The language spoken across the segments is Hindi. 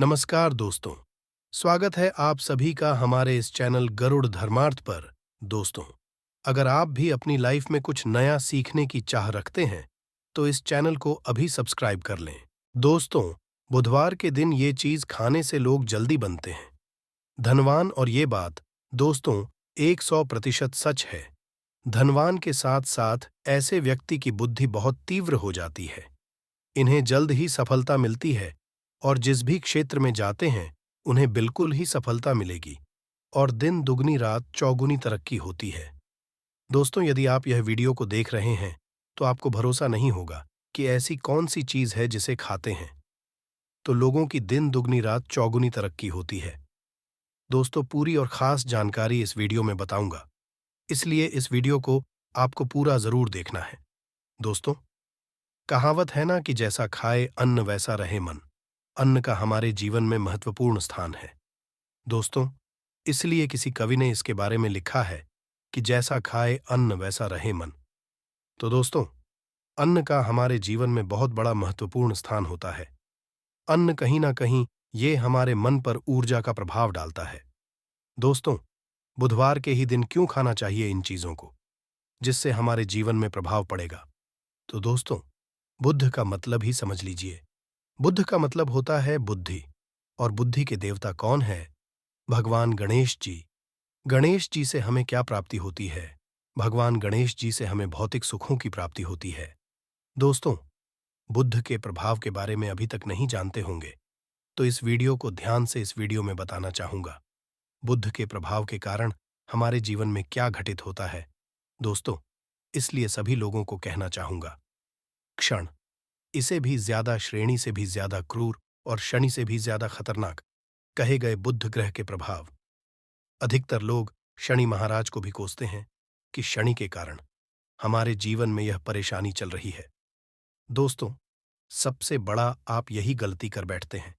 नमस्कार दोस्तों। स्वागत है आप सभी का हमारे इस चैनल गरुड़ धर्मार्थ पर। दोस्तों, अगर आप भी अपनी लाइफ में कुछ नया सीखने की चाह रखते हैं तो इस चैनल को अभी सब्सक्राइब कर लें। दोस्तों, बुधवार के दिन ये चीज खाने से लोग जल्दी बनते हैं धनवान, और ये बात दोस्तों 100% सच है। धनवान के साथ साथ ऐसे व्यक्ति की बुद्धि बहुत तीव्र हो जाती है। इन्हें जल्द ही सफलता मिलती है और जिस भी क्षेत्र में जाते हैं उन्हें बिल्कुल ही सफलता मिलेगी और दिन दुगनी रात चौगुनी तरक्की होती है। दोस्तों, यदि आप यह वीडियो को देख रहे हैं तो आपको भरोसा नहीं होगा कि ऐसी कौन सी चीज है जिसे खाते हैं तो लोगों की दिन दुगनी रात चौगुनी तरक्की होती है। दोस्तों, पूरी और खास जानकारी इस वीडियो में बताऊंगा, इसलिए इस वीडियो को आपको पूरा जरूर देखना है। दोस्तों, कहावत है ना कि जैसा खाए अन्न वैसा रहे मन। अन्न का हमारे जीवन में महत्वपूर्ण स्थान है। दोस्तों, इसलिए किसी कवि ने इसके बारे में लिखा है कि जैसा खाए अन्न वैसा रहे मन। तो दोस्तों, अन्न का हमारे जीवन में बहुत बड़ा महत्वपूर्ण स्थान होता है। अन्न कहीं ना कहीं ये हमारे मन पर ऊर्जा का प्रभाव डालता है। दोस्तों, बुधवार के ही दिन क्यों खाना चाहिए इन चीजों को, जिससे हमारे जीवन में प्रभाव पड़ेगा? तो दोस्तों, बुद्ध का मतलब ही समझ लीजिए। बुद्ध का मतलब होता है बुद्धि, और बुद्धि के देवता कौन है? भगवान गणेश जी। गणेश जी से हमें क्या प्राप्ति होती है? भगवान गणेश जी से हमें भौतिक सुखों की प्राप्ति होती है। दोस्तों, बुद्ध के प्रभाव के बारे में अभी तक नहीं जानते होंगे तो इस वीडियो को ध्यान से इस वीडियो में बताना चाहूंगा। बुद्ध के प्रभाव के कारण हमारे जीवन में क्या घटित होता है। दोस्तों, इसलिए सभी लोगों को कहना चाहूंगा, क्षण, इसे भी ज्यादा श्रेणी से भी ज्यादा क्रूर और शनि से भी ज्यादा खतरनाक कहे गए बुध ग्रह के प्रभाव। अधिकतर लोग शनि महाराज को भी कोसते हैं कि शनि के कारण हमारे जीवन में यह परेशानी चल रही है। दोस्तों, सबसे बड़ा आप यही गलती कर बैठते हैं।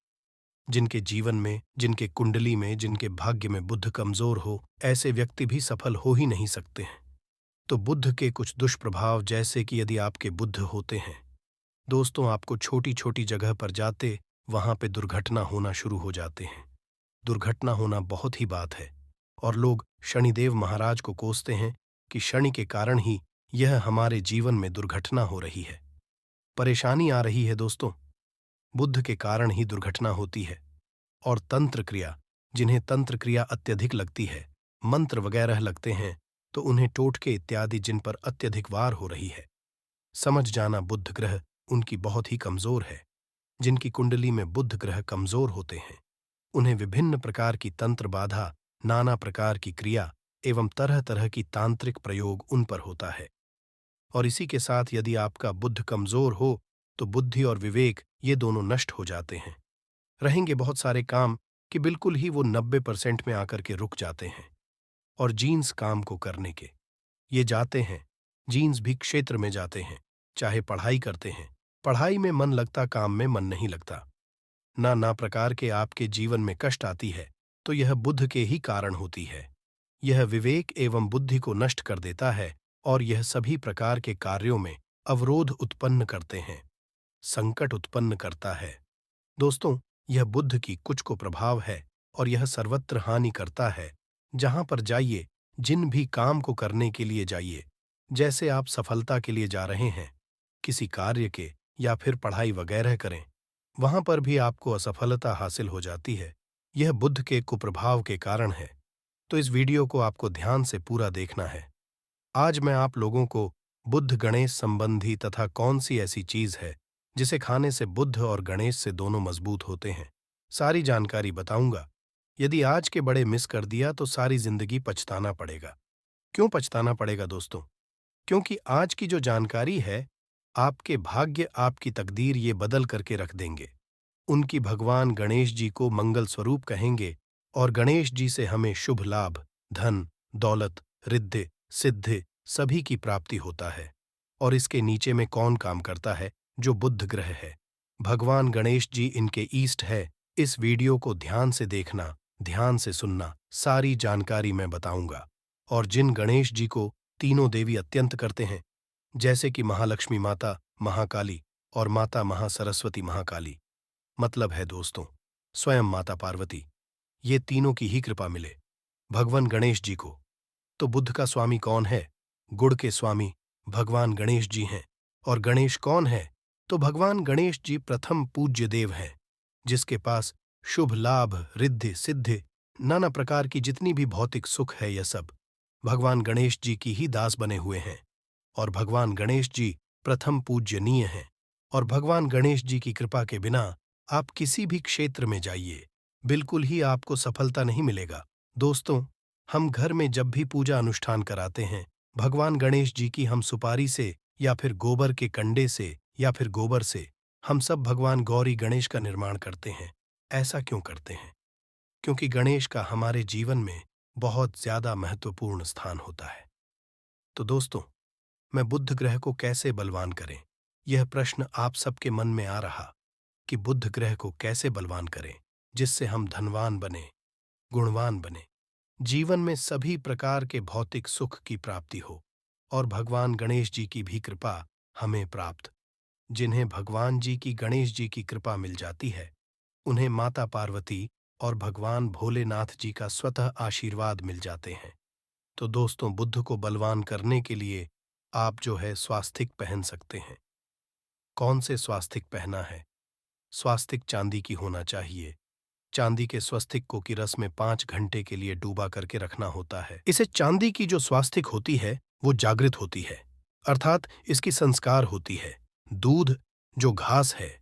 जिनके जीवन में, जिनके कुंडली में, जिनके भाग्य में बुध कमजोर हो, ऐसे व्यक्ति भी सफल हो ही नहीं सकते हैं। तो बुध के कुछ दुष्प्रभाव, जैसे कि यदि आपके बुध होते हैं दोस्तों, आपको छोटी छोटी जगह पर जाते वहां पे दुर्घटना होना शुरू हो जाते हैं। दुर्घटना होना बहुत ही बात है और लोग शनिदेव महाराज को कोसते हैं कि शनि के कारण ही यह हमारे जीवन में दुर्घटना हो रही है, परेशानी आ रही है। दोस्तों, बुद्ध के कारण ही दुर्घटना होती है। और तंत्र क्रिया, जिन्हें तंत्र क्रिया अत्यधिक लगती है, मंत्र वगैरह लगते हैं, तो उन्हें टोटके इत्यादि जिन पर अत्यधिक वार हो रही है, समझ जाना बुध ग्रह उनकी बहुत ही कमजोर है। जिनकी कुंडली में बुध ग्रह कमजोर होते हैं उन्हें विभिन्न प्रकार की तंत्र बाधा, नाना प्रकार की क्रिया एवं तरह तरह की तांत्रिक प्रयोग उन पर होता है। और इसी के साथ यदि आपका बुध कमजोर हो तो बुद्धि और विवेक ये दोनों नष्ट हो जाते हैं। रहेंगे बहुत सारे काम कि बिल्कुल ही वो 90% में आकर के रुक जाते हैं। और जीन्स काम को करने के ये जाते हैं, जीन्स भी क्षेत्र में जाते हैं। चाहे पढ़ाई करते हैं, पढ़ाई में मन लगता, काम में मन नहीं लगता। ना प्रकार के आपके जीवन में कष्ट आती है तो यह बुध के ही कारण होती है। यह विवेक एवं बुद्धि को नष्ट कर देता है और यह सभी प्रकार के कार्यों में अवरोध उत्पन्न करते हैं, संकट उत्पन्न करता है। दोस्तों, यह बुध की कुछ को प्रभाव है और यह सर्वत्र हानि करता है। जहां पर जाइए, जिन भी काम को करने के लिए जाइए, जैसे आप सफलता के लिए जा रहे हैं, किसी कार्य के या फिर पढ़ाई वगैरह करें, वहां पर भी आपको असफलता हासिल हो जाती है। यह बुध के कुप्रभाव के कारण है। तो इस वीडियो को आपको ध्यान से पूरा देखना है। आज मैं आप लोगों को बुध गणेश संबंधी तथा कौन सी ऐसी चीज है जिसे खाने से बुध और गणेश से दोनों मजबूत होते हैं, सारी जानकारी बताऊंगा। यदि आज के बड़े मिस कर दिया तो सारी जिंदगी पछताना पड़ेगा। क्यों पछताना पड़ेगा दोस्तों? क्योंकि आज की जो जानकारी है, आपके भाग्य, आपकी तकदीर ये बदल करके रख देंगे। उनकी भगवान गणेश जी को मंगल स्वरूप कहेंगे और गणेश जी से हमें शुभ लाभ, धन, दौलत, रिद्धि, सिद्धि सभी की प्राप्ति होता है। और इसके नीचे में कौन काम करता है? जो बुध ग्रह है। भगवान गणेश जी इनके ईष्ट है। इस वीडियो को ध्यान से देखना, ध्यान से सुनना, सारी जानकारी मैं बताऊंगा। और जिन गणेश जी को तीनों देवी अत्यंत करते हैं, जैसे कि महालक्ष्मी माता महाकाली और माता महासरस्वती महाकाली, मतलब है दोस्तों, स्वयं माता पार्वती, ये तीनों की ही कृपा मिले। भगवान गणेश जी को। तो बुद्ध का स्वामी कौन है? गुड़ के स्वामी भगवान गणेश जी हैं। और गणेश कौन है? तो भगवान गणेश जी प्रथम पूज्य देव हैं, जिसके पास शुभ लाभ, रिद्धि, सिद्धि, नाना प्रकार की जितनी भी भौतिक सुख है, यह सब भगवान गणेश जी की ही दास बने हुए हैं। और भगवान गणेश जी प्रथम पूज्यनीय हैं। और भगवान गणेश जी की कृपा के बिना आप किसी भी क्षेत्र में जाइए, बिल्कुल ही आपको सफलता नहीं मिलेगा। दोस्तों, हम घर में जब भी पूजा अनुष्ठान कराते हैं, भगवान गणेश जी की हम सुपारी से या फिर गोबर के कंडे से या फिर गोबर से हम सब भगवान गौरी गणेश का निर्माण करते हैं। ऐसा क्यों करते हैं? क्योंकि गणेश का हमारे जीवन में बहुत ज्यादा महत्वपूर्ण स्थान होता है। तो दोस्तों, मैं बुध ग्रह को कैसे बलवान करें, यह प्रश्न आप सबके मन में आ रहा कि बुध ग्रह को कैसे बलवान करें जिससे हम धनवान बने, गुणवान बने, जीवन में सभी प्रकार के भौतिक सुख की प्राप्ति हो और भगवान गणेश जी की भी कृपा हमें प्राप्त। जिन्हें भगवान जी की, गणेश जी की कृपा मिल जाती है, उन्हें माता पार्वती और भगवान भोलेनाथ जी का स्वतः आशीर्वाद मिल जाते हैं। तो दोस्तों, बुद्ध को बलवान करने के लिए आप जो है स्वास्तिक पहन सकते हैं। कौन से स्वास्तिक पहना है? स्वास्तिक चांदी की होना चाहिए। चांदी के स्वस्तिक को की रस में 5 घंटे के लिए डूबा करके रखना होता है। इसे चांदी की जो स्वास्तिक होती है वो जागृत होती है, अर्थात इसकी संस्कार होती है। दूध जो घास है,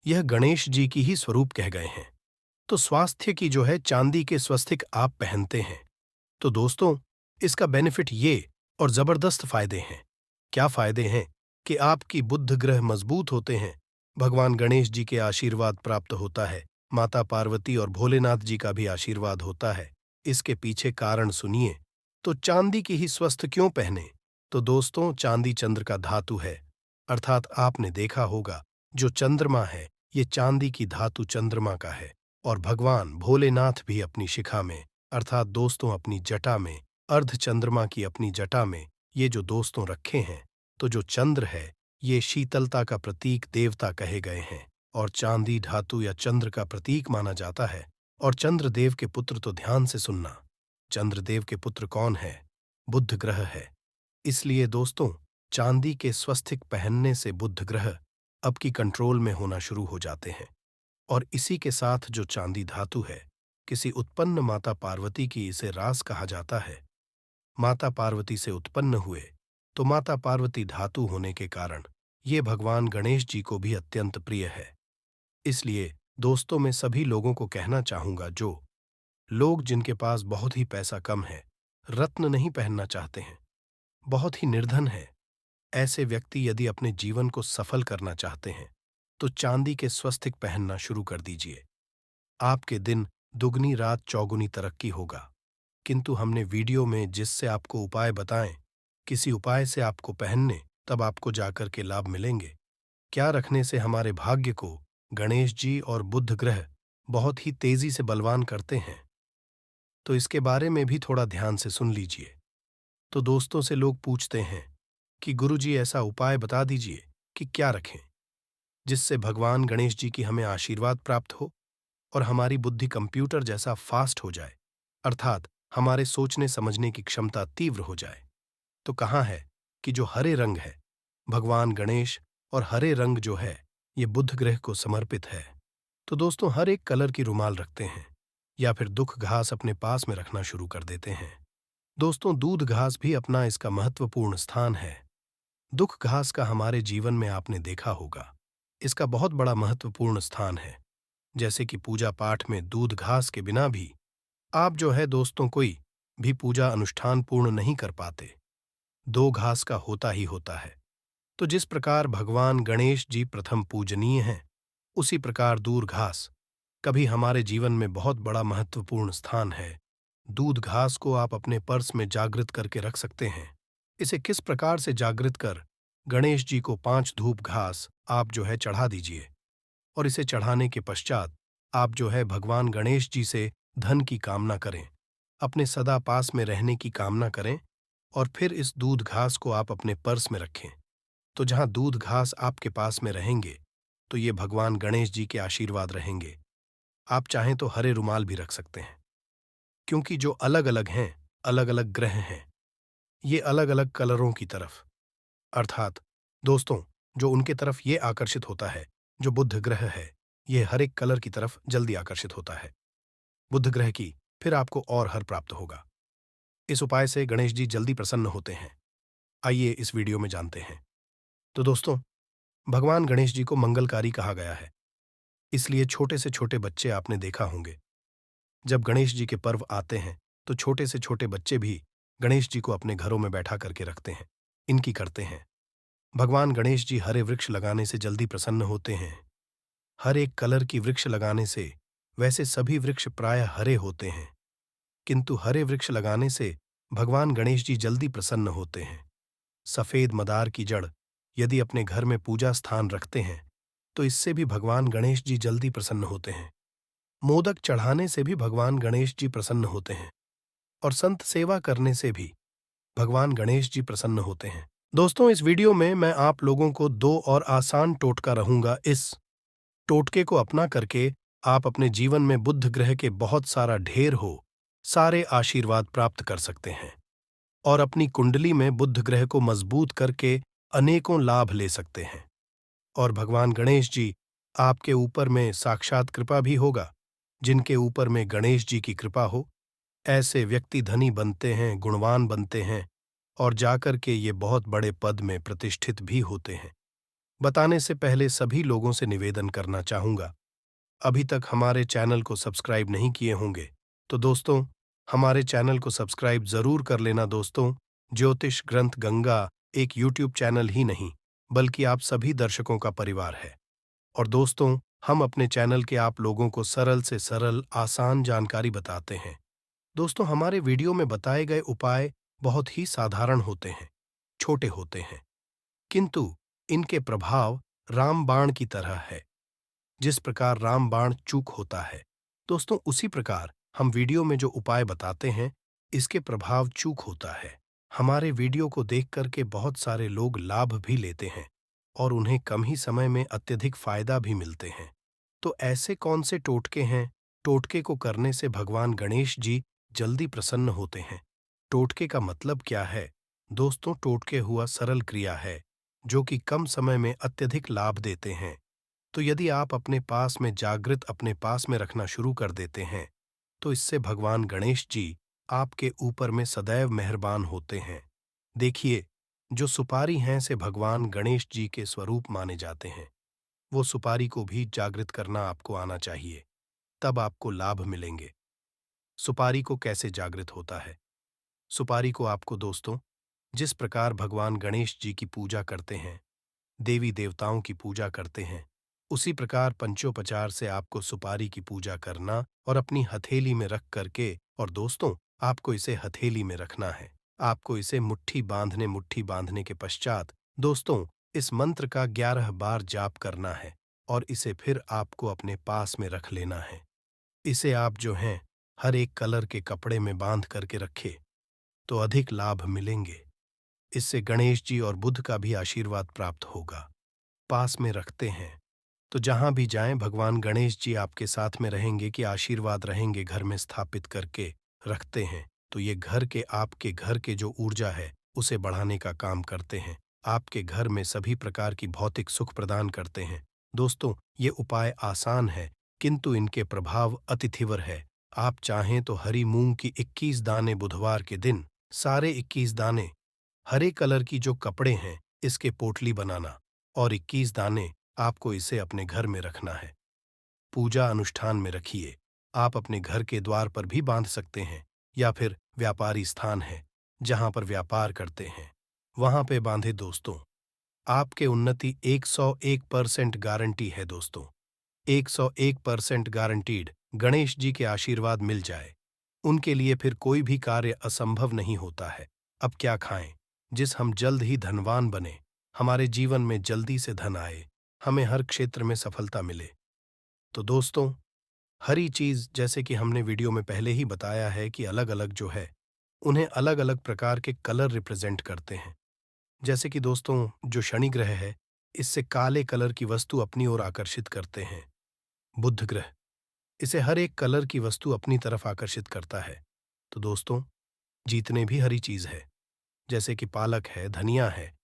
यह गणेश जी की ही स्वरूप कह गए हैं। तो स्वास्थ्य की जो है चांदी के स्वस्तिक आप पहनते हैं। तो दोस्तों, इसका बेनिफिट ये और जबरदस्त फायदे हैं। क्या फायदे हैं? कि आपकी बुध ग्रह मजबूत होते हैं, भगवान गणेश जी के आशीर्वाद प्राप्त होता है, माता पार्वती और भोलेनाथ जी का भी आशीर्वाद होता है। इसके पीछे कारण सुनिए। तो चांदी की ही स्वस्थ क्यों पहने? तो दोस्तों, चांदी चंद्र का धातु है, अर्थात आपने देखा होगा जो चंद्रमा है, ये चांदी की धातु चंद्रमा का है। और भगवान भोलेनाथ भी अपनी शिखा में, अर्थात दोस्तों अपनी जटा में, अर्ध चंद्रमा की अपनी जटा में ये जो दोस्तों रखे हैं, तो जो चंद्र है ये शीतलता का प्रतीक देवता कहे गए हैं और चांदी धातु या चंद्र का प्रतीक माना जाता है। और चंद्रदेव के पुत्र, तो ध्यान से सुनना, चंद्रदेव के पुत्र कौन है? बुध ग्रह है। इसलिए दोस्तों, चांदी के स्वस्तिक पहनने से बुध ग्रह अब की कंट्रोल में होना शुरू हो जाते हैं। और इसी के साथ जो चांदी धातु है, किसी उत्पन्न माता पार्वती की, इसे रास कहा जाता है। माता पार्वती से उत्पन्न हुए, तो माता पार्वती धातु होने के कारण ये भगवान गणेश जी को भी अत्यंत प्रिय है। इसलिए दोस्तों, मैं सभी लोगों को कहना चाहूंगा, जो लोग जिनके पास बहुत ही पैसा कम है, रत्न नहीं पहनना चाहते हैं, बहुत ही निर्धन है, ऐसे व्यक्ति यदि अपने जीवन को सफल करना चाहते हैं, तो चांदी के स्वस्तिक पहनना शुरू कर दीजिए। आपके दिन दुगनी रात चौगुनी तरक्की होगा। किंतु हमने वीडियो में जिससे आपको उपाय बताएं, किसी उपाय से आपको पहनने, तब आपको जाकर के लाभ मिलेंगे। क्या रखने से हमारे भाग्य को गणेश जी और बुध ग्रह बहुत ही तेजी से बलवान करते हैं, तो इसके बारे में भी थोड़ा ध्यान से सुन लीजिए। तो दोस्तों से लोग पूछते हैं कि गुरुजी ऐसा उपाय बता दीजिए कि क्या रखें जिससे भगवान गणेश जी की हमें आशीर्वाद प्राप्त हो और हमारी बुद्धि कंप्यूटर जैसा फास्ट हो जाए, अर्थात हमारे सोचने समझने की क्षमता तीव्र हो जाए। तो कहाँ है कि जो हरे रंग है, भगवान गणेश और हरे रंग जो है ये बुध ग्रह को समर्पित है। तो दोस्तों, हर एक कलर की रुमाल रखते हैं या फिर दुख घास अपने पास में रखना शुरू कर देते हैं। दोस्तों, दूध घास भी अपना इसका महत्वपूर्ण स्थान है। दुख घास का हमारे जीवन में आपने देखा होगा, इसका बहुत बड़ा महत्वपूर्ण स्थान है। जैसे कि पूजा पाठ में दूध घास के बिना भी आप जो है दोस्तों कोई भी पूजा अनुष्ठान पूर्ण नहीं कर पाते। दो घास का होता ही होता है। तो जिस प्रकार भगवान गणेश जी प्रथम पूजनीय हैं, उसी प्रकार दूध घास कभी हमारे जीवन में बहुत बड़ा महत्वपूर्ण स्थान है। दूध घास को आप अपने पर्स में जागृत करके रख सकते हैं। इसे किस प्रकार से जागृत कर गणेश जी को 5 धूप घास आप जो है चढ़ा दीजिए और इसे चढ़ाने के पश्चात आप जो है भगवान गणेश जी से धन की कामना करें, अपने सदा पास में रहने की कामना करें और फिर इस दूध घास को आप अपने पर्स में रखें। तो जहां दूध घास आपके पास में रहेंगे, तो ये भगवान गणेश जी के आशीर्वाद रहेंगे। आप चाहें तो हरे रुमाल भी रख सकते हैं, क्योंकि जो अलग अलग हैं, अलग अलग ग्रह हैं, ये अलग अलग कलरों की तरफ, अर्थात दोस्तों, जो उनके तरफ ये आकर्षित होता है, जो बुध ग्रह है, ये हर एक कलर की तरफ जल्दी आकर्षित होता है। बुध ग्रह की फिर आपको और हर प्राप्त होगा। इस उपाय से गणेश जी जल्दी प्रसन्न होते हैं। आइए इस वीडियो में जानते हैं। तो दोस्तों, भगवान गणेश जी को मंगलकारी कहा गया है, इसलिए छोटे से छोटे बच्चे आपने देखा होंगे। जब गणेश जी के पर्व आते हैं, तो छोटे से छोटे बच्चे भी गणेश जी को अपने घरों में बैठा करके रखते हैं, इनकी करते हैं। भगवान गणेश जी हरे वृक्ष लगाने से जल्दी प्रसन्न होते हैं। हर एक कलर की वृक्ष लगाने से, वैसे सभी वृक्ष प्रायः हरे होते हैं, किंतु हरे वृक्ष लगाने से भगवान गणेश जी जल्दी प्रसन्न होते हैं। सफेद मदार की जड़ यदि अपने घर में पूजा स्थान रखते हैं, तो इससे भी भगवान गणेश जी जल्दी प्रसन्न होते हैं। मोदक चढ़ाने से भी भगवान गणेश जी प्रसन्न होते हैं, और संत सेवा करने से भी भगवान गणेश जी प्रसन्न होते हैं। दोस्तों, इस वीडियो में मैं आप लोगों को दो और आसान टोटका रहूंगा। इस टोटके को अपना करके आप अपने जीवन में बुध ग्रह के बहुत सारा ढेर हो सारे आशीर्वाद प्राप्त कर सकते हैं, और अपनी कुंडली में बुध ग्रह को मजबूत करके अनेकों लाभ ले सकते हैं। और भगवान गणेश जी आपके ऊपर में साक्षात कृपा भी होगा। जिनके ऊपर में गणेश जी की कृपा हो, ऐसे व्यक्ति धनी बनते हैं, गुणवान बनते हैं, और जाकर के ये बहुत बड़े पद में प्रतिष्ठित भी होते हैं। बताने से पहले सभी लोगों से निवेदन करना चाहूंगा, अभी तक हमारे चैनल को सब्सक्राइब नहीं किए होंगे, तो दोस्तों, हमारे चैनल को सब्सक्राइब जरूर कर लेना। दोस्तों, ज्योतिष ग्रंथ गंगा एक यूट्यूब चैनल ही नहीं, बल्कि आप सभी दर्शकों का परिवार है। और दोस्तों, हम अपने चैनल के आप लोगों को सरल से सरल आसान जानकारी बताते हैं। दोस्तों, हमारे वीडियो में बताए गए उपाय बहुत ही साधारण होते हैं, छोटे होते हैं, किंतु इनके प्रभाव रामबाण की तरह है। जिस प्रकार रामबाण चूक होता है, दोस्तों, उसी प्रकार हम वीडियो में जो उपाय बताते हैं, इसके प्रभाव चूक होता है। हमारे वीडियो को देख करके बहुत सारे लोग लाभ भी लेते हैं, और उन्हें कम ही समय में अत्यधिक फायदा भी मिलते हैं। तो ऐसे कौन से टोटके हैं, टोटके को करने से भगवान गणेश जी जल्दी प्रसन्न होते हैं? टोटके का मतलब क्या है? दोस्तों, टोटके हुआ सरल क्रिया है, जो कि कम समय में अत्यधिक लाभ देते हैं। तो यदि आप अपने पास में जागृत अपने पास में रखना शुरू कर देते हैं, तो इससे भगवान गणेश जी आपके ऊपर में सदैव मेहरबान होते हैं। देखिए, जो सुपारी हैं से भगवान गणेश जी के स्वरूप माने जाते हैं। वो सुपारी को भी जागृत करना आपको आना चाहिए, तब आपको लाभ मिलेंगे। सुपारी को कैसे जागृत होता है? सुपारी को आपको दोस्तों, जिस प्रकार भगवान गणेश जी की पूजा करते हैं, देवी देवताओं की पूजा करते हैं, उसी प्रकार पंचोपचार से आपको सुपारी की पूजा करना और अपनी हथेली में रख करके, और दोस्तों, आपको इसे हथेली में रखना है। आपको इसे मुट्ठी बांधने के पश्चात दोस्तों, इस मंत्र का 11 बार जाप करना है, और इसे फिर आपको अपने पास में रख लेना है। इसे आप जो हैं हर एक कलर के कपड़े में बांध करके रखे, तो अधिक लाभ मिलेंगे। इससे गणेश जी और बुध का भी आशीर्वाद प्राप्त होगा। पास में रखते हैं तो जहां भी जाएं भगवान गणेश जी आपके साथ में रहेंगे, कि आशीर्वाद रहेंगे। घर में स्थापित करके रखते हैं तो ये घर के आपके घर के जो ऊर्जा है उसे बढ़ाने का काम करते हैं। आपके घर में सभी प्रकार की भौतिक सुख प्रदान करते हैं। दोस्तों, ये उपाय आसान है, किंतु इनके प्रभाव अतिथिवर है। आप चाहें तो हरी मूंग की 21 दाने बुधवार के दिन, सारे 21 दाने हरे कलर की जो कपड़े हैं इसके पोटली बनाना, और 21 दाने आपको इसे अपने घर में रखना है। पूजा अनुष्ठान में रखिए। आप अपने घर के द्वार पर भी बांध सकते हैं, या फिर व्यापारी स्थान है जहां पर व्यापार करते हैं, वहां पे बांधे। दोस्तों, आपके उन्नति 101% गारंटी है। दोस्तों, 101% गारंटीड गणेश जी के आशीर्वाद मिल जाए, उनके लिए फिर कोई भी कार्य असंभव नहीं होता है। अब क्या खाएं जिस हम जल्द ही धनवान बने, हमारे जीवन में जल्दी से धन आए, हमें हर क्षेत्र में सफलता मिले? तो दोस्तों, हरी चीज, जैसे कि हमने वीडियो में पहले ही बताया है कि अलग अलग जो है, उन्हें अलग अलग प्रकार के कलर रिप्रेजेंट करते हैं। जैसे कि दोस्तों, जो शनि ग्रह है, इससे काले कलर की वस्तु अपनी ओर आकर्षित करते हैं। बुध ग्रह इसे हर एक कलर की वस्तु अपनी तरफ आकर्षित करता है। तो दोस्तों, जितने भी हरी चीज है, जैसे कि पालक है, धनिया है,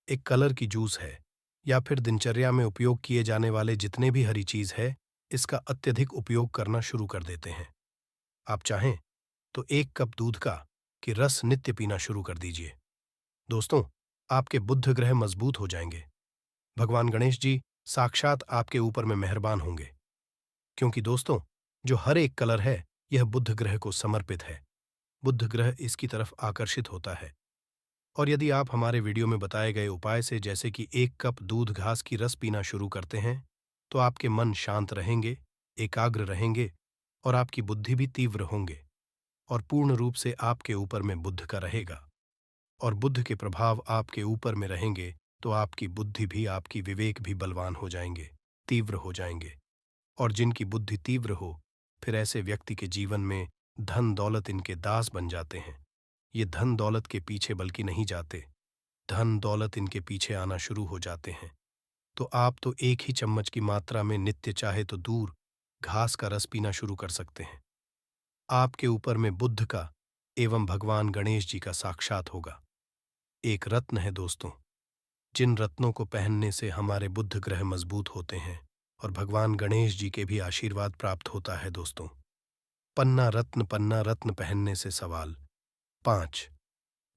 एक कलर की जूस है, या फिर दिनचर्या में उपयोग किए जाने वाले जितने भी हरी चीज है, इसका अत्यधिक उपयोग करना शुरू कर देते हैं। आप चाहें तो 1 कप दूध की रस नित्य पीना शुरू कर दीजिए। दोस्तों, आपके बुध ग्रह मजबूत हो जाएंगे। भगवान गणेश जी साक्षात आपके ऊपर में मेहरबान होंगे, क्योंकि दोस्तों, जो हर एक कलर है, यह बुध ग्रह को समर्पित है। बुध ग्रह इसकी तरफ आकर्षित होता है। और यदि आप हमारे वीडियो में बताए गए उपाय से, जैसे कि 1 कप दूध घास की रस पीना शुरू करते हैं, तो आपके मन शांत रहेंगे, एकाग्र रहेंगे, और आपकी बुद्धि भी तीव्र होंगे, और पूर्ण रूप से आपके ऊपर में बुध का रहेगा। और बुध के प्रभाव आपके ऊपर में रहेंगे, तो आपकी बुद्धि भी, आपकी विवेक भी बलवान हो जाएंगे, तीव्र हो जाएंगे। और जिनकी बुद्धि तीव्र हो, फिर ऐसे व्यक्ति के जीवन में धन दौलत इनके दास बन जाते हैं। ये धन दौलत के पीछे बल्कि नहीं जाते, धन दौलत इनके पीछे आना शुरू हो जाते हैं। तो आप तो 1 ही चम्मच की मात्रा में नित्य चाहे तो दूर घास का रस पीना शुरू कर सकते हैं। आपके ऊपर में बुद्ध का एवं भगवान गणेश जी का साक्षात होगा। एक रत्न है दोस्तों, जिन रत्नों को पहनने से हमारे बुध ग्रह मजबूत होते हैं और भगवान गणेश जी के भी आशीर्वाद प्राप्त होता है। दोस्तों, पन्ना रत्न पहनने से सवाल। 5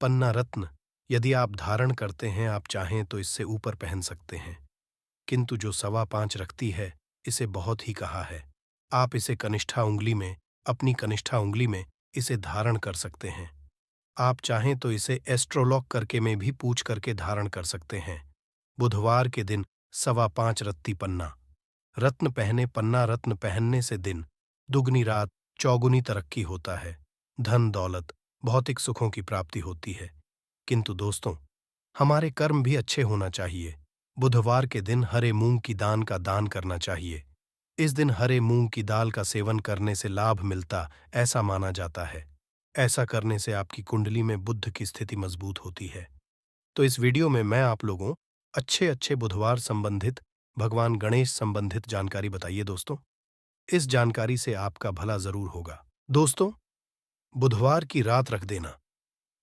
पन्ना रत्न यदि आप धारण करते हैं, आप चाहें तो इससे ऊपर पहन सकते हैं, किंतु जो 5.25 रखती है, इसे बहुत ही कहा है। आप इसे कनिष्ठा उंगली में, अपनी कनिष्ठा उंगली में इसे धारण कर सकते हैं। आप चाहें तो इसे एस्ट्रोलॉक करके में भी पूछ करके धारण कर सकते हैं। बुधवार के दिन 5.25 रत्ती पन्ना रत्न पहने। पन्ना रत्न पहनने से दिन दुगनी रात चौगुनी तरक्की होता है, धन दौलत भौतिक सुखों की प्राप्ति होती है। किंतु दोस्तों, हमारे कर्म भी अच्छे होना चाहिए। बुधवार के दिन हरे मूंग की दाल का दान करना चाहिए। इस दिन हरे मूंग की दाल का सेवन करने से लाभ मिलता, ऐसा माना जाता है। ऐसा करने से आपकी कुंडली में बुध की स्थिति मजबूत होती है। तो इस वीडियो में मैं आप लोगों अच्छे अच्छे बुधवार संबंधित, भगवान गणेश संबंधित जानकारी बताइए। दोस्तों, इस जानकारी से आपका भला जरूर होगा। दोस्तों, बुधवार की रात रख देना,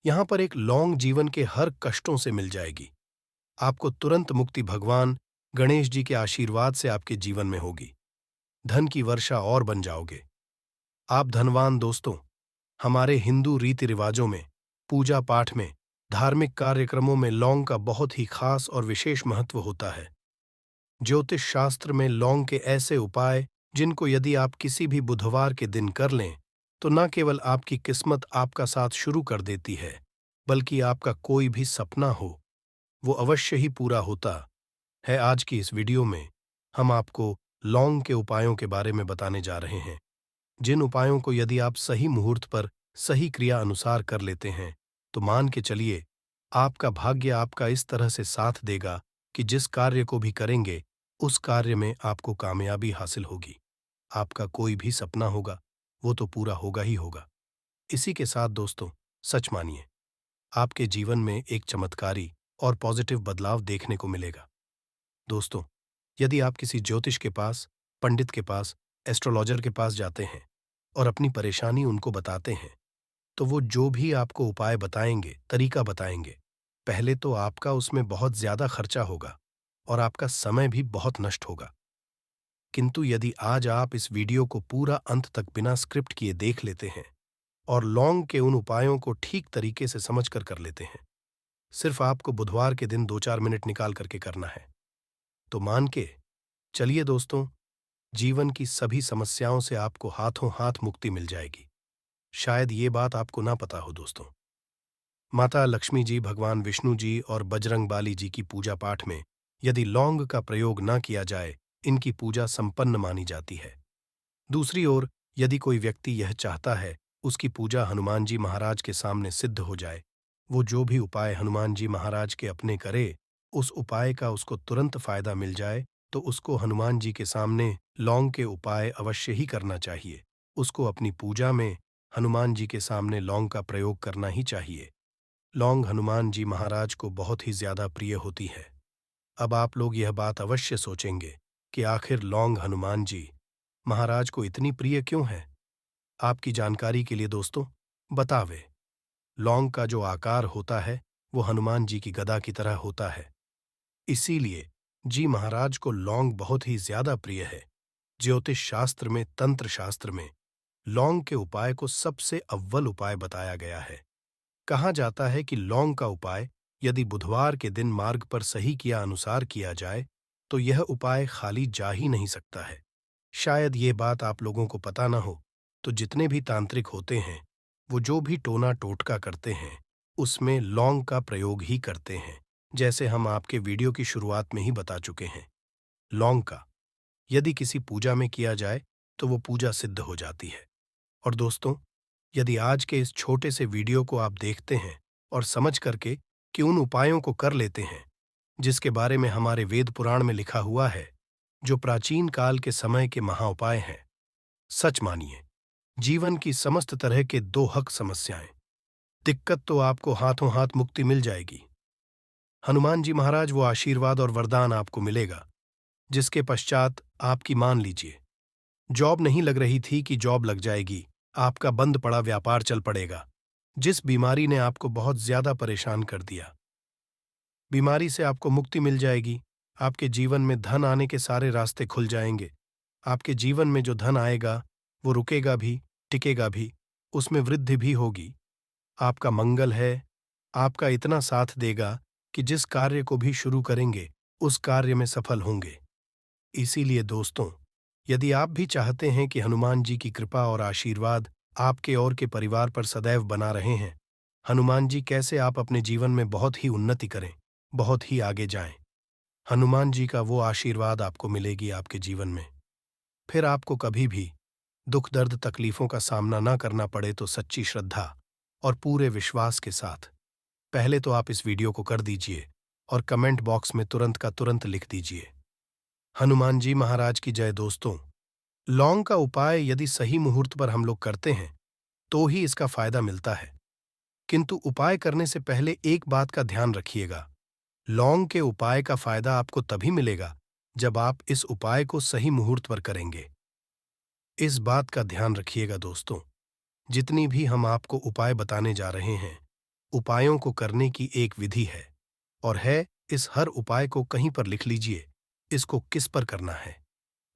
यहां पर एक लौंग जीवन के हर कष्टों से मिल जाएगी। आपको तुरंत मुक्ति भगवान गणेश जी के आशीर्वाद से आपके जीवन में होगी। धन की वर्षा और बन जाओगे। आप धनवान। दोस्तों, हमारे हिंदू रीति रिवाजों में, पूजा पाठ में, धार्मिक कार्यक्रमों में लौंग का बहुत ही खास और विशेष महत्व होता है। ज्योतिष शास्त्र में लौंग के ऐसे उपाय, जिनको यदि आप किसी भी बुधवार के दिन कर लें, तो न केवल आपकी किस्मत आपका साथ शुरू कर देती है, बल्कि आपका कोई भी सपना हो, वो अवश्य ही पूरा होता है। आज की इस वीडियो में हम आपको लौंग के उपायों के बारे में बताने जा रहे हैं, जिन उपायों को यदि आप सही मुहूर्त पर सही क्रिया अनुसार कर लेते हैं, तो मान के चलिए आपका भाग्य आपका इस तरह से साथ देगा कि जिस कार्य को भी करेंगे, उस कार्य में आपको कामयाबी हासिल होगी। आपका कोई भी सपना होगा, वो तो पूरा होगा ही होगा। इसी के साथ दोस्तों, सच मानिए, आपके जीवन में एक चमत्कारी और पॉजिटिव बदलाव देखने को मिलेगा। दोस्तों, यदि आप किसी ज्योतिष के पास, पंडित के पास, एस्ट्रोलॉजर के पास जाते हैं और अपनी परेशानी उनको बताते हैं, तो वो जो भी आपको उपाय बताएंगे, तरीका बताएंगे, पहले तो आपका उसमें बहुत ज्यादा खर्चा होगा और आपका समय भी बहुत नष्ट होगा। किंतु यदि आज आप इस वीडियो को पूरा अंत तक बिना स्क्रिप्ट किए देख लेते हैं और लौंग के उन उपायों को ठीक तरीके से समझकर कर लेते हैं, सिर्फ आपको बुधवार के दिन 2-4 मिनट निकाल करके करना है, तो मान के चलिए दोस्तों, जीवन की सभी समस्याओं से आपको हाथों हाथ मुक्ति मिल जाएगी। शायद ये बात आपको ना पता हो दोस्तों, माता लक्ष्मी जी, भगवान विष्णु जी और बजरंगबाली जी की पूजा पाठ में यदि लौंग का प्रयोग न किया जाए, इनकी पूजा संपन्न मानी जाती है। दूसरी ओर, यदि कोई व्यक्ति यह चाहता है उसकी पूजा हनुमान जी महाराज के सामने सिद्ध हो जाए, वो जो भी उपाय हनुमान जी महाराज के अपने करे, उस उपाय का उसको तुरंत फायदा मिल जाए, तो उसको हनुमान जी के सामने लौंग के उपाय अवश्य ही करना चाहिए। उसको अपनी पूजा में हनुमान जी के सामने लौंग का प्रयोग करना ही चाहिए। लौंग हनुमान जी महाराज को बहुत ही ज्यादा प्रिय होती है। अब आप लोग यह बात अवश्य सोचेंगे कि आखिर लौंग हनुमान जी महाराज को इतनी प्रिय क्यों है? आपकी जानकारी के लिए दोस्तों, बतावे। लौंग का जो आकार होता है वो हनुमान जी की गदा की तरह होता है। इसीलिए जी महाराज को लौंग बहुत ही ज्यादा प्रिय है। ज्योतिष शास्त्र में, तंत्र शास्त्र में लौंग के उपाय को सबसे अव्वल उपाय बताया गया है। कहा जाता है कि लौंग का उपाय यदि बुधवार के दिन मार्ग पर सही किया अनुसार किया जाए तो यह उपाय खाली जा ही नहीं सकता है। शायद ये बात आप लोगों को पता न हो, तो जितने भी तांत्रिक होते हैं वो जो भी टोना टोटका करते हैं उसमें लौंग का प्रयोग ही करते हैं। जैसे हम आपके वीडियो की शुरुआत में ही बता चुके हैं, लौंग का यदि किसी पूजा में किया जाए तो वो पूजा सिद्ध हो जाती है। और दोस्तों, यदि आज के इस छोटे से वीडियो को आप देखते हैं और समझ करके कि उन उपायों को कर लेते हैं जिसके बारे में हमारे वेद पुराण में लिखा हुआ है, जो प्राचीन काल के समय के महाउपाय हैं, सच मानिए जीवन की समस्त तरह के दो हक समस्याएं, दिक्कत तो आपको हाथों हाथ मुक्ति मिल जाएगी। हनुमान जी महाराज वो आशीर्वाद और वरदान आपको मिलेगा जिसके पश्चात आपकी मान लीजिए जॉब नहीं लग रही थी कि जॉब लग जाएगी, आपका बंद पड़ा व्यापार चल पड़ेगा। जिस बीमारी ने आपको बहुत ज्यादा परेशान कर दिया, बीमारी से आपको मुक्ति मिल जाएगी। आपके जीवन में धन आने के सारे रास्ते खुल जाएंगे। आपके जीवन में जो धन आएगा वो रुकेगा भी, टिकेगा भी, उसमें वृद्धि भी होगी। आपका मंगल है, आपका इतना साथ देगा कि जिस कार्य को भी शुरू करेंगे उस कार्य में सफल होंगे। इसीलिए दोस्तों, यदि आप भी चाहते हैं कि हनुमान जी की कृपा और आशीर्वाद आपके और के परिवार पर सदैव बना रहे हैं, हनुमान जी कैसे आप अपने जीवन में बहुत ही उन्नति करें, बहुत ही आगे जाएं, हनुमान जी का वो आशीर्वाद आपको मिलेगी आपके जीवन में, फिर आपको कभी भी दुख दर्द तकलीफों का सामना ना करना पड़े। तो सच्ची श्रद्धा और पूरे विश्वास के साथ पहले तो आप इस वीडियो को कर दीजिए और कमेंट बॉक्स में तुरंत का तुरंत लिख दीजिए, हनुमान जी महाराज की जय। दोस्तों, लौंग का उपाय यदि सही मुहूर्त पर हम लोग करते हैं तो ही इसका फायदा मिलता है, किंतु उपाय करने से पहले एक बात का ध्यान रखिएगा, लौंग के उपाय का फायदा आपको तभी मिलेगा जब आप इस उपाय को सही मुहूर्त पर करेंगे। इस बात का ध्यान रखिएगा दोस्तों, जितनी भी हम आपको उपाय बताने जा रहे हैं, उपायों को करने की एक विधि है और है, इस हर उपाय को कहीं पर लिख लीजिए, इसको किस पर करना है,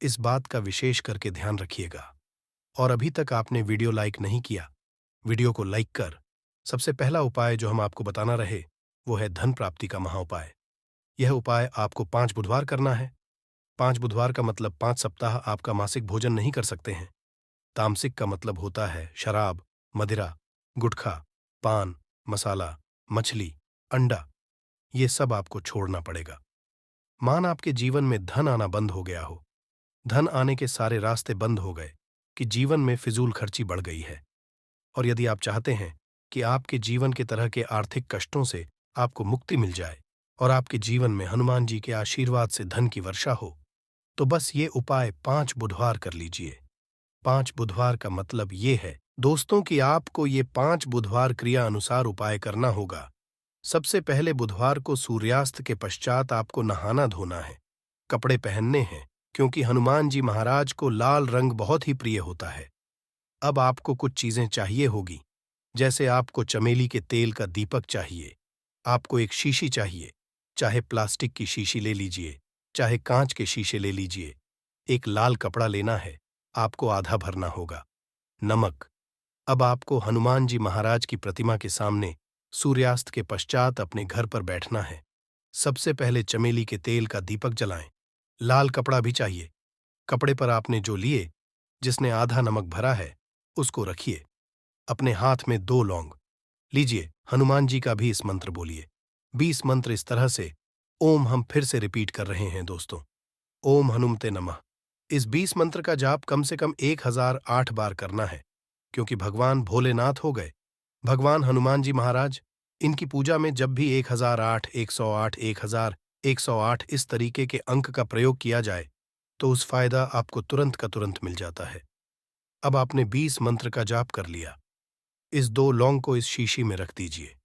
इस बात का विशेष करके ध्यान रखिएगा। और अभी तक आपने वीडियो लाइक नहीं किया, वीडियो को लाइक कर सबसे पहला उपाय जो हम आपको बताना रहे वो है धन प्राप्ति का महाउपाय। यह उपाय आपको 5 बुधवार करना है। 5 बुधवार का मतलब 5 सप्ताह आपका मासिक भोजन नहीं कर सकते हैं। तामसिक का मतलब होता है शराब, मदिरा, गुटखा, पान, मसाला, मछली, अंडा, ये सब आपको छोड़ना पड़ेगा। मान आपके जीवन में धन आना बंद हो गया हो, धन आने के सारे रास्ते बंद हो गए कि जीवन में फिजूल खर्ची बढ़ गई है, और यदि आप चाहते हैं कि आपके जीवन के तरह के आर्थिक कष्टों से आपको मुक्ति मिल जाए और आपके जीवन में हनुमान जी के आशीर्वाद से धन की वर्षा हो, तो बस ये उपाय 5 बुधवार कर लीजिए। 5 बुधवार का मतलब ये है दोस्तों कि आपको ये 5 बुधवार क्रिया अनुसार उपाय करना होगा। सबसे पहले बुधवार को सूर्यास्त के पश्चात आपको नहाना धोना है, कपड़े पहनने हैं, क्योंकि हनुमान जी महाराज को लाल रंग बहुत ही प्रिय होता है। अब आपको कुछ चीजें चाहिए होगी, जैसे आपको चमेली के तेल का दीपक चाहिए, आपको एक शीशी चाहिए, चाहे प्लास्टिक की शीशी ले लीजिए, चाहे कांच के शीशे ले लीजिए। एक लाल कपड़ा लेना है, आपको आधा भरना होगा। नमक। अब आपको हनुमान जी महाराज की प्रतिमा के सामने सूर्यास्त के पश्चात अपने घर पर बैठना है। सबसे पहले चमेली के तेल का दीपक जलाएं। लाल कपड़ा भी चाहिए। कपड़े पर आपने जो लिए, जिसने आधा नमक भरा है, उसको रखिए। अपने हाथ में 2 लौंग लीजिए। हनुमान जी का भी इस मंत्र बोलिए। 20 मंत्र इस तरह से ओम हम फिर से रिपीट कर रहे हैं दोस्तों। ओम हनुमते नमः। इस 20 मंत्र का जाप कम से कम 1008 बार करना है, क्योंकि भगवान भोलेनाथ हो गए भगवान हनुमान जी महाराज। इनकी पूजा में जब भी 1008, 108, 1108 इस तरीके के अंक का प्रयोग किया जाए तो उस फायदा आपको तुरंत का तुरंत मिल जाता है। अब आपने 20 मंत्र का जाप कर लिया। इस 2 लौंग को इस शीशी में रख दीजिए।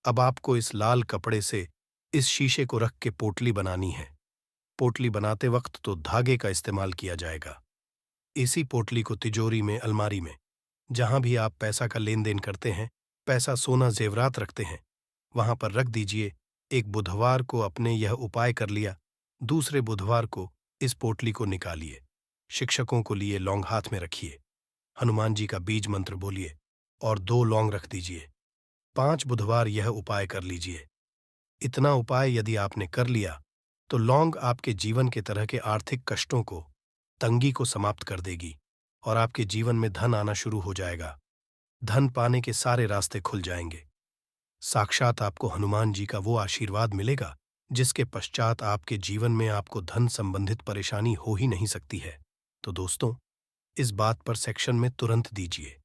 अब आपको इस लाल कपड़े से इस शीशे को रख के पोटली बनानी है। पोटली बनाते वक्त तो धागे का इस्तेमाल किया जाएगा। इसी पोटली को तिजोरी में, अलमारी में, जहां भी आप पैसा का लेन देन करते हैं, पैसा, सोना, जेवरात रखते हैं, वहां पर रख दीजिए। एक बुधवार को अपने यह उपाय कर लिया, दूसरे बुधवार को इस पोटली को निकालिए, शिक्षकों को लिए लौंग हाथ में रखिए, हनुमान जी का बीज मंत्र बोलिए और 2 लौंग रख दीजिए। 5 बुधवार यह उपाय कर लीजिए। इतना उपाय यदि आपने कर लिया तो लौंग आपके जीवन के तरह के आर्थिक कष्टों को, तंगी को समाप्त कर देगी और आपके जीवन में धन आना शुरू हो जाएगा। धन पाने के सारे रास्ते खुल जाएंगे। साक्षात आपको हनुमान जी का वो आशीर्वाद मिलेगा जिसके पश्चात आपके जीवन में आपको धन संबंधित परेशानी हो ही नहीं सकती है। तो दोस्तों, इस बात पर सेक्शन में तुरंत दीजिए।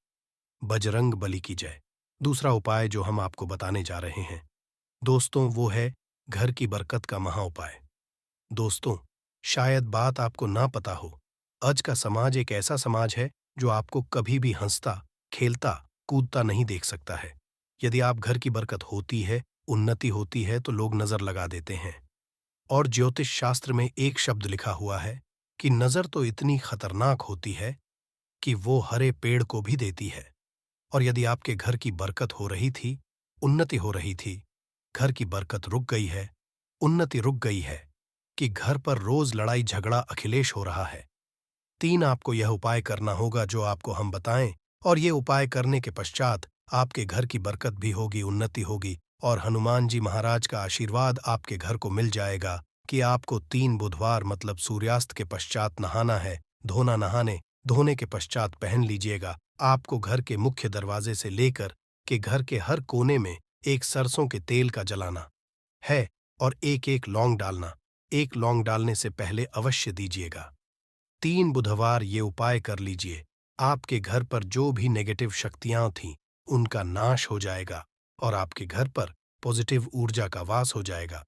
बजरंग बली की जय। दूसरा उपाय जो हम आपको बताने जा रहे हैं दोस्तों, वो है घर की बरकत का महा उपाय। दोस्तों, शायद बात आपको ना पता हो, आज का समाज एक ऐसा समाज है जो आपको कभी भी हंसता, खेलता, कूदता नहीं देख सकता है। यदि आप घर की बरकत होती है, उन्नति होती है तो लोग नजर लगा देते हैं। और ज्योतिष शास्त्र में एक शब्द लिखा हुआ है कि नजर तो इतनी खतरनाक होती है कि वो हरे पेड़ को भी देती है। और यदि आपके घर की बरकत हो रही थी, उन्नति हो रही थी, घर की बरकत रुक गई है, उन्नति रुक गई है, कि घर पर रोज लड़ाई झगड़ा अखिलेश हो रहा है, 3 आपको यह उपाय करना होगा जो आपको हम बताएं। और ये उपाय करने के पश्चात आपके घर की बरकत भी होगी, उन्नति होगी और हनुमान जी महाराज का आशीर्वाद आपके घर को मिल जाएगा कि आपको 3 बुधवार मतलब सूर्यास्त के पश्चात नहाना है। धोने के पश्चात पहन लीजिएगा। आपको घर के मुख्य दरवाजे से लेकर के घर के हर कोने में एक सरसों के तेल का जलाना है और एक लौंग डालना। 1 लौंग डालने से पहले अवश्य दीजिएगा। 3 बुधवार ये उपाय कर लीजिए। आपके घर पर जो भी नेगेटिव शक्तियां थीं, उनका नाश हो जाएगा और आपके घर पर पॉजिटिव ऊर्जा का वास हो जाएगा।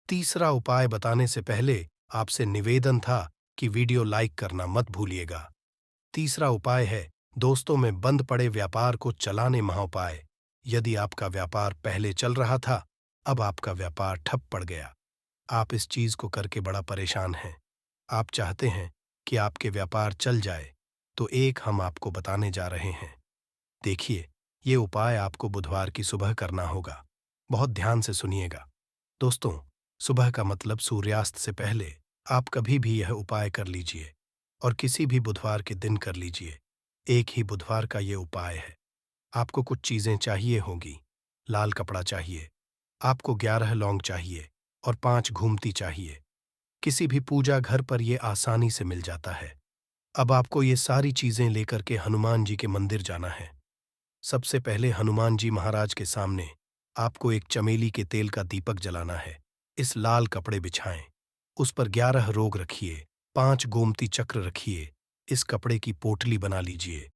तीसरा उपाय बताने से पहले आपसे निवेदन था कि वीडियो लाइक करना मत भूलिएगा। तीसरा उपाय है दोस्तों में बंद पड़े व्यापार को चलाने महाउपाय। यदि आपका व्यापार पहले चल रहा था, अब आपका व्यापार ठप पड़ गया, आप इस चीज को करके बड़ा परेशान हैं, आप चाहते हैं कि आपके व्यापार चल जाए, तो एक हम आपको बताने जा रहे हैं। देखिए, ये उपाय आपको बुधवार की सुबह करना होगा। बहुत ध्यान से सुनिएगा दोस्तों। सुबह का मतलब सूर्यास्त से पहले आप कभी भी यह उपाय कर लीजिए और किसी भी बुधवार के दिन कर लीजिए। एक ही बुधवार का ये उपाय है। आपको कुछ चीजें चाहिए होंगी। लाल कपड़ा चाहिए, आपको 11 लौंग चाहिए और 5 घूमती चाहिए। किसी भी पूजा घर पर ये आसानी से मिल जाता है। अब आपको ये सारी चीजें लेकर के हनुमान जी के मंदिर जाना है। सबसे पहले हनुमान जी महाराज के सामने आपको एक चमेली के तेल का दीपक जलाना है। इस लाल कपड़े बिछाएं, उस पर 11 रोग रखिए, 5 गोमती चक्र रखिए। इस कपड़े की पोटली बना लीजिए।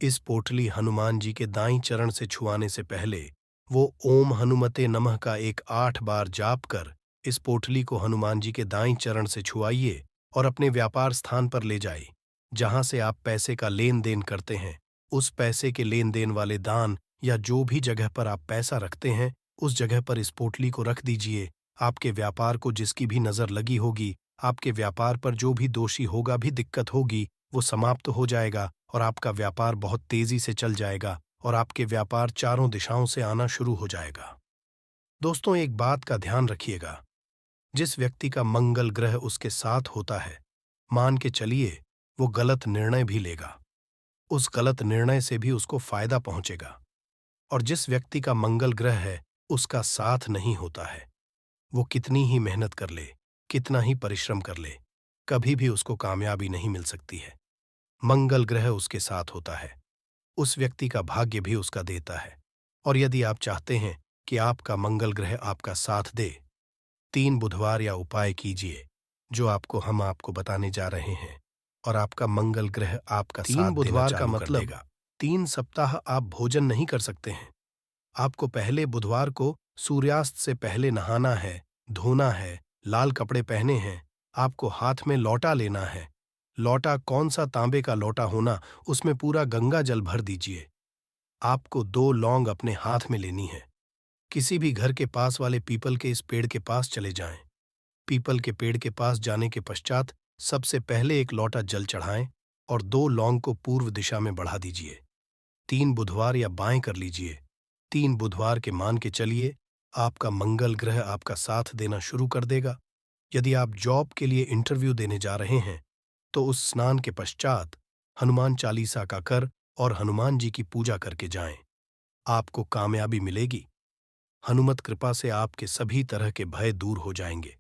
इस पोटली हनुमान जी के दाईं चरण से छुआने से पहले वो ओम हनुमते नमः का एक 8 बार जाप कर इस पोटली को हनुमान जी के दाईं चरण से छुआइए और अपने व्यापार स्थान पर ले जाइए। जहां से आप पैसे का लेन देन करते हैं, उस पैसे के लेन देन वाले दान या जो भी जगह पर आप पैसा रखते हैं, उस जगह पर इस पोटली को रख दीजिए। आपके व्यापार को जिसकी भी नजर लगी होगी, आपके व्यापार पर जो भी दोषी होगा, भी दिक्कत होगी, वो समाप्त हो जाएगा और आपका व्यापार बहुत तेजी से चल जाएगा और आपके व्यापार चारों दिशाओं से आना शुरू हो जाएगा। दोस्तों, एक बात का ध्यान रखिएगा, जिस व्यक्ति का मंगल ग्रह उसके साथ होता है, मान के चलिए वो गलत निर्णय भी लेगा, उस गलत निर्णय से भी उसको फायदा पहुंचेगा। और जिस व्यक्ति का मंगल ग्रह है उसका साथ नहीं होता है, वो कितनी ही मेहनत कर ले, कितना ही परिश्रम कर ले, कभी भी उसको कामयाबी नहीं मिल सकती है। मंगल ग्रह उसके साथ होता है, उस व्यक्ति का भाग्य भी उसका देता है। और यदि आप चाहते हैं कि आपका मंगल ग्रह आपका साथ दे, 3 बुधवार या उपाय कीजिए जो हम आपको बताने जा रहे हैं और आपका मंगल ग्रह आपका साथ 3 बुधवार का मतलब 3 सप्ताह आप भोजन नहीं कर सकते हैं। आपको पहले बुधवार को सूर्यास्त से पहले नहाना है, धोना है, लाल कपड़े पहने हैं, आपको हाथ में लौटा लेना है। लौटा कौन सा, तांबे का लौटा होना, उसमें पूरा गंगा जल भर दीजिए। आपको 2 लौंग अपने हाथ में लेनी है। किसी भी घर के पास वाले पीपल के इस पेड़ के पास चले जाएं। पीपल के पेड़ के पास जाने के पश्चात सबसे पहले एक लौटा जल चढ़ाएं और 2 लौंग को पूर्व दिशा में बढ़ा दीजिए। 3 बुधवार या बाएं कर लीजिए। 3 बुधवार के मान के चलिए, आपका मंगल ग्रह आपका साथ देना शुरू कर देगा। यदि आप जॉब के लिए इंटरव्यू देने जा रहे हैं, तो उस स्नान के पश्चात हनुमान चालीसा का कर और हनुमान जी की पूजा करके जाएं। आपको कामयाबी मिलेगी। हनुमत कृपा से आपके सभी तरह के भय दूर हो जाएंगे।